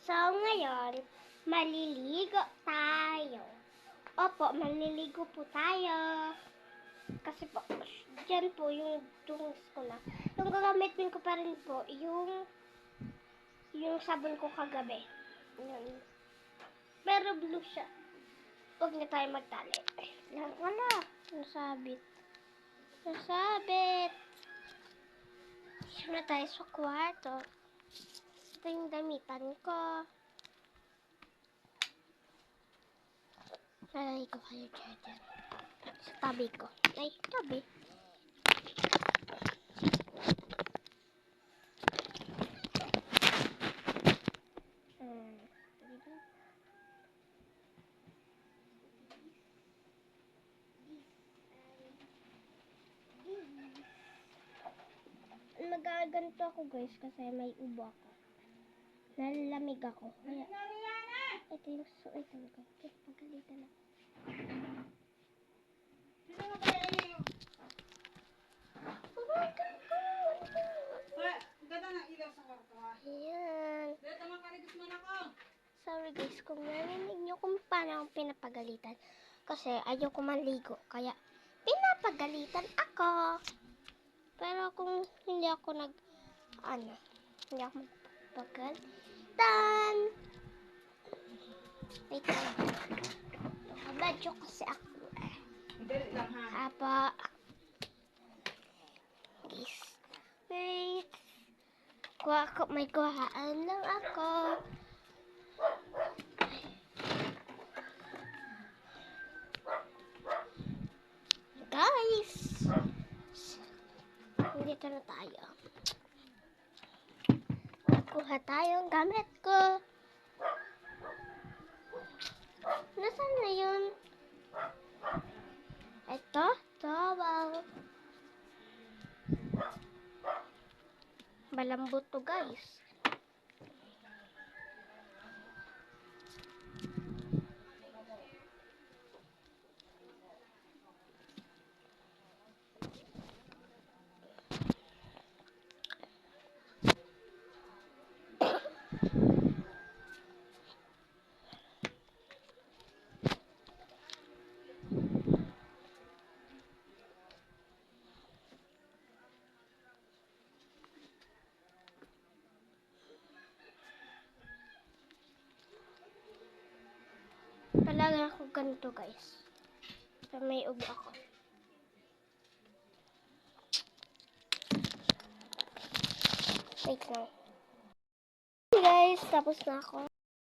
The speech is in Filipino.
So, ngayon, maliligo tayo. Opo, maliligo po tayo. Kasi po, dyan po yung tungos ko na. Yung gagamitin ko pa rin po, yung sabon ko kagabi. Yun. Pero blue siya. Huwag na tayo magtali. Wala. Nasabit. Sino na tayo sa kwarto. Ito yung damitan ko. Lalagay ko kayo dyan. Sa tabi ko. Ay, tabi. Nagaganto ako guys kasi may ubo ako. Nalalamig ako. Kaya, ito yung suotin ko. Kaya pagalitan ako. Ayan. Sorry guys kung narinig nyo kung paano akong pinapagalitan. Kasi ayoko maligo. Kaya pinapagalitan ako. Pero kung hindi ako hindi ako magpagalitan. Wait lang. Nakabadyo kasi ako. Apa. Guys. Wait. May kuhaan lang ako. Guys. Dito na tayo. Kuha tayo ang gamit ko. Nasaan na yun? Ito? Tawag. Malambot to guys. Talaga ako ganito guys. So, may ubo ako. Wait lang. Hey guys, tapos na ako.